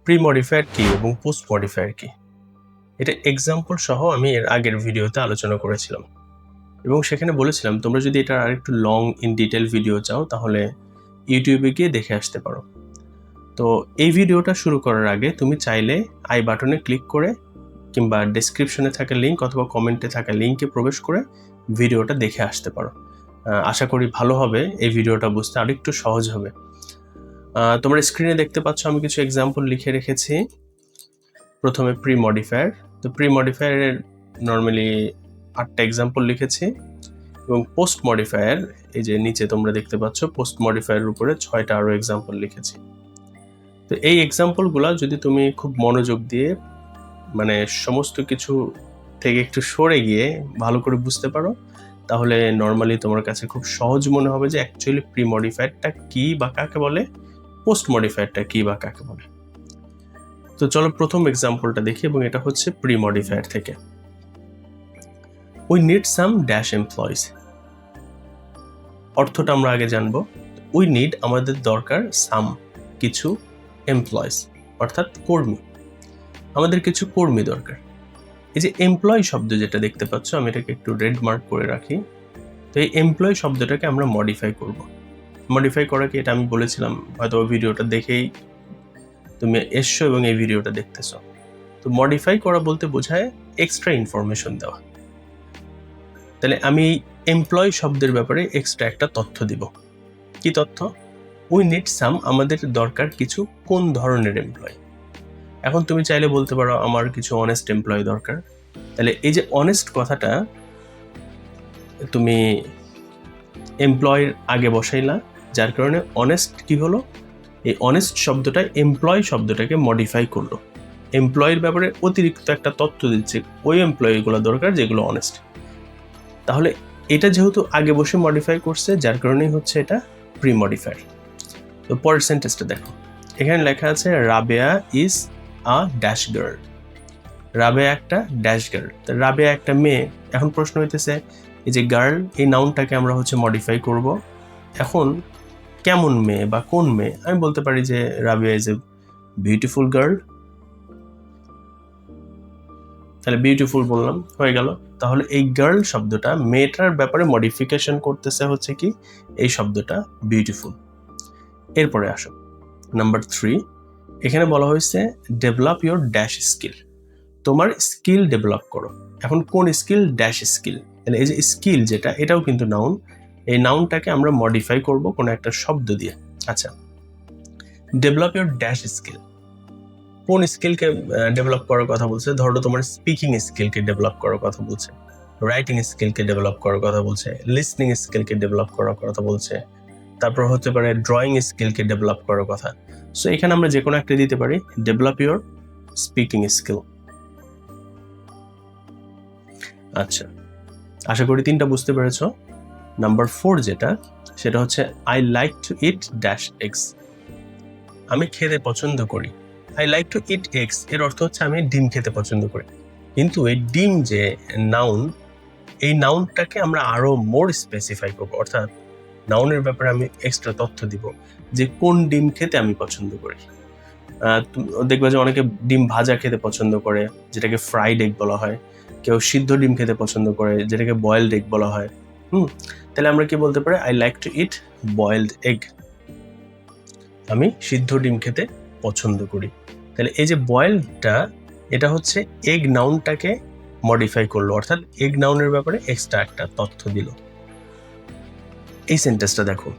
Pre modifier কি এবং post modifier কি, এটা এক্সাম্পল সহ আমি এর আগের ভিডিওতে আলোচনা করেছিলাম এবং সেখানে বলেছিলাম তোমরা যদি এটা আরেকটু লং ইন ডিটেল ভিডিও চাও তাহলে ইউটিউবে গিয়ে দেখে আসতে পারো। তো এই ভিডিওটা শুরু করার আগে তুমি চাইলে আই বাটনে ক্লিক করে কিংবা ডেসক্রিপশনে থাকা লিঙ্ক অথবা কমেন্টে থাকা লিঙ্কে প্রবেশ করে ভিডিওটা দেখে আসতে পারো। আশা করি ভালো হবে, এই ভিডিওটা বুঝতে আরেকটু সহজ হবে। তোমরা স্ক্রিনে দেখতে পাচ্ছ আমি কিছু এক্সাম্পল লিখে রেখেছি। প্রথমে প্রি মডিফায়ার, তো প্রি মডিফায়ারের নর্মালি 8টা এক্সাম্পল লিখেছি এবং পোস্ট মডিফায়ার এই যে নিচে তোমরা দেখতে পাচ্ছ পোস্ট মডিফায়ারের উপরে 6টা আরও এক্সাম্পল লিখেছি। তো এই এক্সাম্পলগুলো যদি তুমি খুব মনোযোগ দিয়ে মানে সমস্ত কিছু থেকে একটু সরে গিয়ে ভালো করে বুঝতে পারো তাহলে নর্মালি তোমার কাছে খুব সহজ মনে হবে যে অ্যাকচুয়ালি প্রি মডিফায়ারটা কি বা কাকে বলে, পোস্ট মডিফায়ারটা কি বা কাকে বলে। তো চলো প্রথম এক্সাম্পলটা দেখি এবং এটা হচ্ছে প্রি মডিফায়ার থেকে। We need some dash employees, অর্থটা আমরা আগে জানবো। উই নিড আমাদের দরকার সাম কিছু এমপ্লয়িজ অর্থাৎ কর্মী, আমাদের কিছু কর্মী দরকার। এই যে এমপ্লয় শব্দ যেটা দেখতে পাচ্ছ আমি এটাকে একটু রেড মার্ক করে রাখি। তো এই এমপ্লয় শব্দটাকে আমরা মডিফাই করব। মডিফাই করা কি এটা আমি বলেছিলাম, হয়তো ভিডিওটা দেখেই তুমি এসছো এবং এই ভিডিওটা দেখতেছো। তো মডিফাই করা বলতে বোঝায় এক্সট্রা ইনফরমেশন দেওয়া। তাহলে আমি এই এমপ্লয় শব্দের ব্যাপারে এক্সট্রা একটা তথ্য দিব। কি তথ্য? উই নিড সাম, আমাদের দরকার কিছু কোন ধরনের এমপ্লয়। এখন তুমি চাইলে বলতে পারো আমার কিছু অনেস্ট এমপ্লয় দরকার। তাহলে এই যে অনেস্ট কথাটা তুমি এমপ্লয়ের আগে বসাইলা, যার কারণে অনেস্ট কি হলো, এই অনেস্ট শব্দটা এমপ্লয় শব্দটাকে মডিফাই করলো। এমপ্লয়ের ব্যাপারে অতিরিক্ত একটা তথ্য দিচ্ছে, ওই এমপ্লয়িগুলো দরকার যেগুলো অনেস্ট। তাহলে এটা যেহেতু আগে বসে মডিফাই করছে যার কারণেই হচ্ছে এটা প্রি মডিফায়ার। তো পরের সেন্টেন্সটা দেখো, এখানে লেখা আছে Rabeya is a dash girl. Rabeya একটা ড্যাশ গার্ল, রাবেয়া একটা মেয়ে। এখন প্রশ্ন হইতেছে এই যে গার্ল এই নাউনটাকে আমরা হচ্ছে মডিফাই করব। এখন কেমন মেয়ে বা কোন মেয়ে? আমি বলতে পারি যে Rabeya is a beautiful girl. তাহলে বিউটিফুল বললাম, হয়ে গেল। তাহলে এই গার্ল শব্দটা মেয়েটার ব্যাপারে মডিফিকেশন করতেছে হচ্ছে কি এই শব্দটা বিউটিফুল। এরপরে আসো নাম্বার 3, এখানে বলা হয়েছে ডেভেলপ ইউর ড্যাশ স্কিল, তোমার স্কিল ডেভেলপ করো। এখন কোন স্কিল? Dash skill. তাহলে এই যে স্কিল যেটা এটাও কিন্তু নাউন, এই নাউনটাকে আমরা মডিফাই করব কোনো একটা শব্দ দিয়ে। আচ্ছা, ডেভেলপ ইউর ড্যাশ স্কিল, কোন স্কিলকে ডেভেলপ করার কথা বলছে? ধরো তোমার স্পিকিং স্কিলকে ডেভেলপ করার কথা বলছে, রাইটিং স্কিলকে ডেভেলপ করার কথা বলছে, লিসনিং স্কিলকে ডেভেলপ করার কথা বলছে, তারপর হতে পারে ড্রয়িং স্কিলকে ডেভেলপ করার কথা। সো এখানে আমরা যে কোনো একটা দিতে পারি, ডেভেলপ ইউর স্পিকিং স্কিল। আচ্ছা, আশা করি 3টা বুঝতে পেরেছো। নাম্বার 4 যেটা, সেটা হচ্ছে I like to it dash eggs, আমি খেতে পছন্দ করি। I like to it eggs এর অর্থ হচ্ছে আমি ডিম খেতে পছন্দ করি। কিন্তু এই ডিম যে নাউন, এই নাউনটাকে আমরা আরো মোর স্পেসিফাই করবো, অর্থাৎ নাউনের ব্যাপারে আমি এক্সট্রা তথ্য দিব যে কোন ডিম খেতে আমি পছন্দ করি। দেখবে যে অনেকে ডিম ভাজা খেতে পছন্দ করে যেটাকে ফ্রাইড এগ বলা হয়, কেউ সিদ্ধ ডিম খেতে পছন্দ করে যেটাকে বয়েলড এগ বলা হয়। তাহলে আমরা কি বলতে পারি? I like to it boiled egg, আমি সিদ্ধ ডিম খেতে পছন্দ করি। তাহলে এই যে বয়েলডটা এটা হচ্ছে এগ নাউনটাকে মডিফাই করলো, অর্থাৎ এগ নাউনের ব্যাপারে এক্সট্রা একটা তথ্য দিল। এই সেন্টেন্সটা দেখো,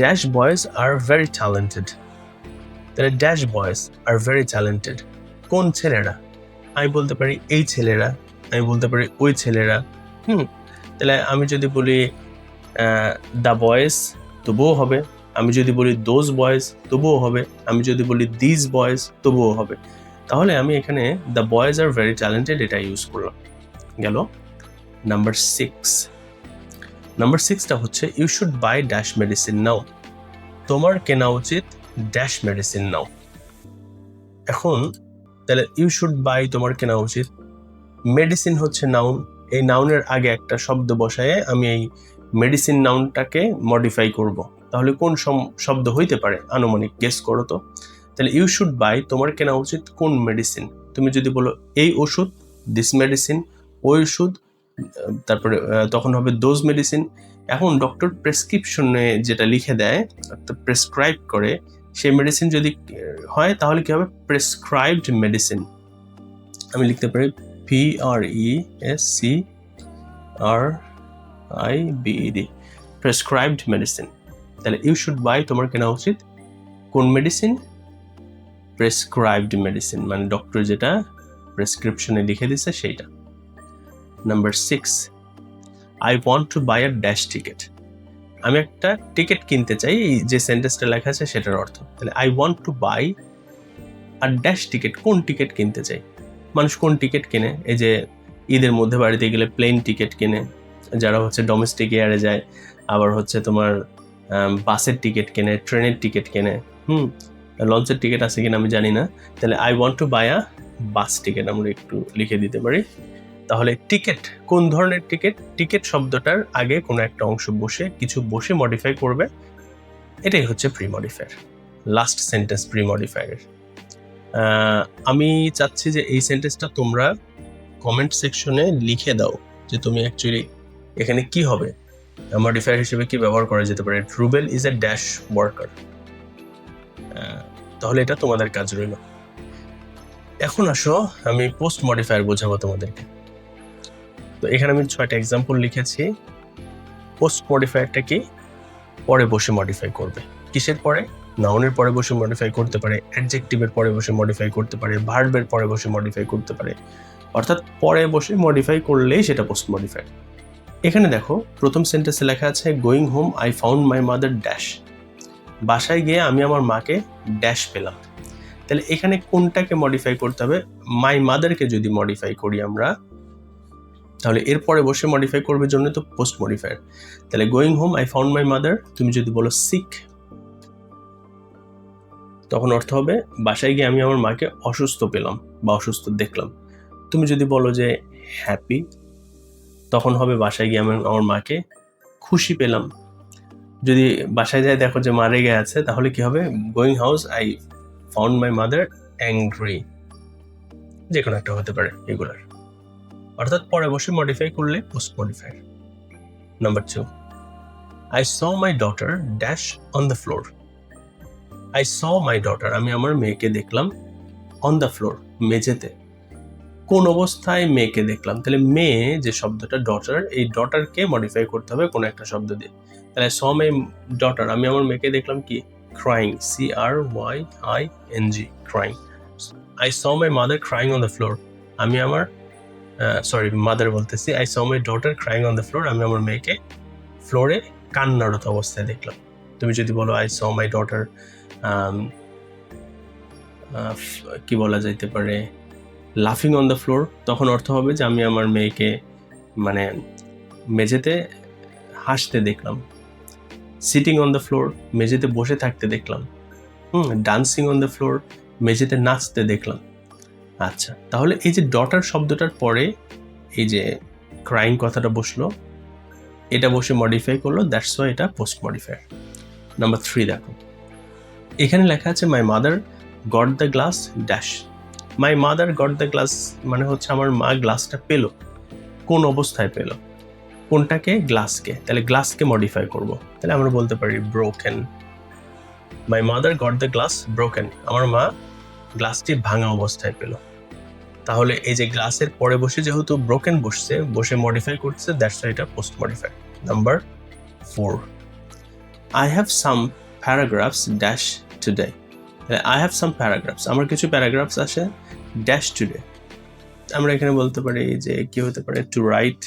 dash boys are very talented. তাহলে dash boys are very talented, কোন ছেলেরা? আমি বলতে পারি এই ছেলেরা, আমি বলতে পারি ওই ছেলেরা। তাহলে আমি যদি বলি দ্য বয়েজ তবুও হবে, আমি যদি বলি দোজ বয়েজ তবুও হবে, আমি যদি বলি দিস বয়েজ তবুও হবে। তাহলে আমি এখানে the boys are very talented এটা ইউজ করলাম। গেল নাম্বার 6। নাম্বার 6টা হচ্ছে you should buy dash medicine now, তোমার কেনা উচিত ড্যাশ মেডিসিন নাও। এখন তাহলে ইউ শুড বাই তোমার কেনা উচিত, মেডিসিন হচ্ছে নাউন, এই নাউনের আগে একটা শব্দ বসায়ে আমি এই মেডিসিন নাউনটাকে মডিফাই করব। তাহলে কোন শব্দ হইতে পারে? আনুমানিক গেস করো তো। তাহলে ইউ শুড বাই তোমার কেনা উচিত কোন মেডিসিন। তুমি যদি বলো এই ওষুধ, দিস মেডিসিন, ওই ওষুধ, তারপরে তখন হবে দোজ মেডিসিন। এখন ডক্টর প্রেসক্রিপশনে যেটা লিখে দেয় অর্থাৎ প্রেসক্রাইব করে সেই মেডিসিন যদি হয় তাহলে কি হবে প্রেসক্রাইবড মেডিসিন। আমি লিখতে পারি PRESCRIBED প্রেসক্রাইবড মেডিসিন। তাহলে ইউ শুড বাই তোমার কেনা উচিত কোন মেডিসিন, প্রেসক্রাইবড মেডিসিন, মানে ডক্টর যেটা প্রেসক্রিপশনে লিখে দিছে সেইটা। Number 6, I want to buy a dash ticket. আমি একটা টিকিট কিনতে চাই, এই যে সেন্টেন্সটা লেখা আছে সেটার অর্থ। তাহলে I want to buy a dash ticket, কোন টিকিট কিনতে চাই। মানুষ কোন টিকিট কেনে, এই যে ঈদের মধ্যে বাড়িতে গেলে প্লেন টিকিট কেনে, যারা হচ্ছে ডোমেস্টিক এয়ারে যায়, আবার হচ্ছে তোমার বাসের টিকিট কেনে, ট্রেনের টিকিট কেনে, লঞ্চের টিকিট আছে কিনা আমি জানি না। তাহলে I want to buy a bus ticket আমরা একটু লিখে দিতে পারি। তাহলে টিকিট কোন ধরনের টিকিট, টিকিট শব্দটার আগে কোনো একটা অংশ কিছু বসে মডিফাই করবে, এটাই হচ্ছে pre modifier. Last sentence pre মডিফায়ারের। আমি চাচ্ছি যে এই সেন্টেন্সটা তোমরা কমেন্ট সেকশনে লিখে দাও যে তুমি অ্যাকচুয়ালি এখানে কি হবে মডিফায়ার হিসেবে কি ব্যবহার করা যেতে পারে। Rubel is a dash worker. তাহলে এটা তোমাদের কাজ রইল। এখন আসো আমি পোস্ট মডিফায়ার বোঝাবো তোমাদেরকে। তো এখানে আমি 6টা এক্সাম্পল লিখেছি। পোস্ট মডিফায়ারটা কি, পরে বসে মডিফাই করবে। কিসের পরে? নাউনের পরে বসে মডিফাই করতে পারে, অ্যাডজেক্টিভের পরে বসে মডিফাই করতে পারে, ভার্বের পরে বসে মডিফাই করতে পারে, অর্থাৎ পরে বসে মডিফাই করলেই সেটা পোস্ট মডিফায়ার। এখানে দেখো প্রথম সেন্টেন্সে লেখা আছে going home I found my mother dash. বাসায় গিয়ে আমি আমার মাকে ড্যাশ পেলাম। তাহলে এখানে কোনটাকে মডিফাই করতে হবে? মাই মাদারকে যদি মডিফাই করি আমরা, তাহলে এরপরে বসে মডিফাই করবে জন্য তো পোস্ট মডিফায়ার। তাহলে going home I found my mother, তুমি যদি বলো সিক তখন অর্থ হবে বাসায় গিয়ে আমি আমার মাকে অসুস্থ পেলাম বা অসুস্থ দেখলাম। তুমি যদি বলো যে হ্যাপি তখন হবে বাসায় গিয়ে আমি আমার মাকে খুশি পেলাম। যদি বাসায় যায় দেখো যে মা রেগে আছে তাহলে কি হবে? Going house I found my mother angry. যে কোনো একটা হতে পারে এগুলার, অর্থাৎ পরে বসে মডিফাই করলে post modifier. Number 2, I saw my daughter dash on the floor. I saw my daughter, আমি আমার মেয়েকে দেখলাম on the floor, মেঝেতে। কোন অবস্থায় মেয়েকে দেখলাম? তাহলে মেয়ে যে শব্দটা ডটার, এই ডটারকে মডিফাই করতে হবে কোনো একটা শব্দ দিয়ে। তাহলে saw my daughter, আমি আমার মেয়েকে দেখলাম কি crying, CRYING, crying. I saw my mother crying on the floor, আমি আমার মাদার বলতেছি। I saw my daughter crying on the floor, আমি আমার মেয়েকে ফ্লোরে কান্নারত অবস্থায় দেখলাম। তুমি যদি বলো I saw my daughter কি বলা যাইতে পারে লাফিং অন দ্য ফ্লোর, তখন অর্থ হবে যে আমি আমার মেয়েকে মানে মেঝেতে হাসতে দেখলাম। সিটিং অন দ্য ফ্লোর, মেঝেতে বসে থাকতে দেখলাম। ডান্সিং অন দ্য ফ্লোর, মেঝেতে নাচতে দেখলাম। আচ্ছা, তাহলে এই যে ডটার শব্দটার পরে এই যে ক্রাইং কথাটা বসলো, এটা বসে মডিফাই করলো, দ্যাটস ওয়াই এটা পোস্ট মডিফায়ার। নাম্বার 3 দেখো, এখানে লেখা আছে my mother got the glass dash. My mother got the glass মানে হচ্ছে আমার মা গ্লাসটা পেল। কোন অবস্থায় পেল? কোনটাকে? গ্লাসকে। তাহলে গ্লাসকে মডিফাই করব, তাহলে আমরা বলতে পারি broken. My mother got the glass broken, আমার মা গ্লাসটি ভাঙা অবস্থায় পেল। তাহলে এই যে গ্লাসের পরে বসে যেহেতু ব্রোকেন বসছে, বসে মডিফাই করছে, দ্যাটস ওয়াই এটা post modify. Number 4, I have some paragraphs dash today. I have some paragraphs, আমার কিছু প্যারাগ্রাফস আছে ড্যাশ টুডে। আমরা এখানে বলতে পারি যে কি হতে পারে to write.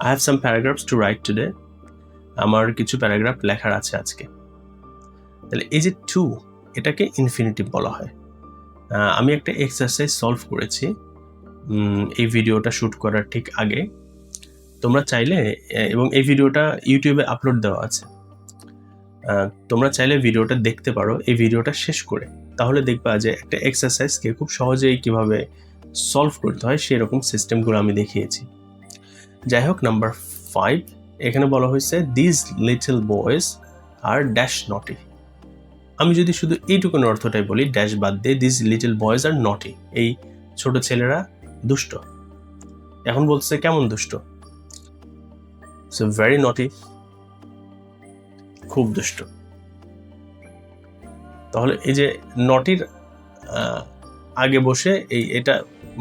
I have some paragraphs to write today, আমার কিছু প্যারাগ্রাফ লেখার আছে আজকে। তাহলে এই যে টু, এটাকে ইনফিনিটিভ বলা হয়। আমি একটা এক্সারসাইজ সলভ করেছি এই ভিডিওটা শ্যুট করার ঠিক আগে। তোমরা চাইলে, এবং এই ভিডিওটা ইউটিউবে আপলোড দেওয়া আছে, তোমরা চাইলে ভিডিওটা দেখতে পারো এই ভিডিওটা শেষ করে। তাহলে দেখবা যে একটা এক্সারসাইজকে খুব সহজেই কিভাবে সলভ করতে হয় সেরকম সিস্টেমগুলো আমি দেখিয়েছি। যাই হোক, নাম্বার 5, এখানে বলা হয়েছে this little boys are dash naughty. আমি যদি শুধু এইটুকুন অর্থটাই বলি ড্যাশ বাদ দিয়ে, দিস লিটল বয়েজ আর নটি, এই ছোট ছেলেরা দুষ্ট। এখন বলছে কেমন দুষ্ট? সো ভেরি নটি, খুব দুষ্ট। তাহলে এই যে নটির আগে বসে এটা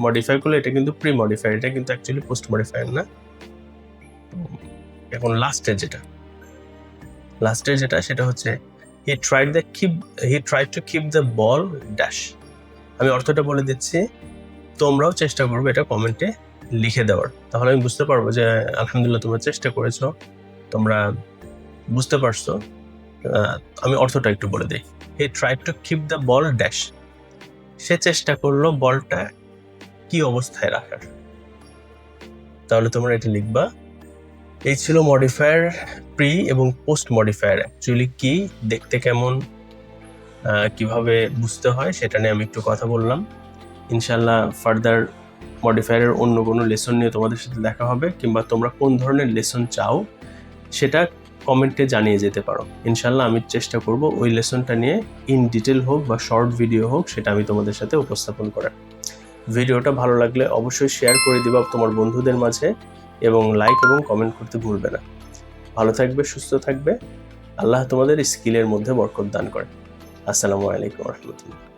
মডিফাই করলে এটা কিন্তু প্রি মডিফায়ার, এটা কিন্তু অ্যাকচুয়ালি পোস্ট মডিফায়ার না। এখন লাস্টের যেটা সেটা হচ্ছে হি tried to keep the ball dash. আমি অর্থটা বলে দিচ্ছি, তোমরাও চেষ্টা করবে এটা কমেন্টে লিখে দেওয়ার, তাহলে আমি বুঝতে পারবো যে আলহামদুলিল্লাহ তোমরা চেষ্টা করেছো, তোমরা বুঝতে পারছো। আমি অর্থটা একটু বলে দিই। He tried to keep the ball dash, সে চেষ্টা করলো বলটা কি অবস্থায় রাখার। তাহলে তোমরা এটা লিখবা। এই ছিল মডিফায়ার প্রি এবং পোস্ট মডিফায়ার অ্যাকচুয়ালি কি, দেখতে কেমন, কিভাবে বুঝতে হয় সেটা নিয়ে আমি একটু কথা বললাম। ইনশাল্লাহ ফার্দার মডিফায়ারের অন্য কোনো লেসন নিয়ে তোমাদের সাথে দেখা হবে, কিংবা তোমরা কোন ধরনের লেসন চাও সেটা কমেন্টে জানিয়ে যেতে পারো। ইনশাল্লাহ আমি চেষ্টা করব ওই লেসনটা নিয়ে ইন ডিটেল হোক বা শর্ট ভিডিও হোক সেটা আমি তোমাদের সাথে উপস্থাপন করার। ভিডিওটা ভালো লাগলে অবশ্যই শেয়ার করে দিবা তোমার বন্ধুদের মাঝে, এবং লাইক এবং কমেন্ট করতে ভুলবে না। ভালো থাকবে, সুস্থ থাকবে, আল্লাহ তোমাদের স্কিলের মধ্যে বরকত দান করে। আসসালামু আলাইকুম ওয়া রাহমাতুল্লাহ।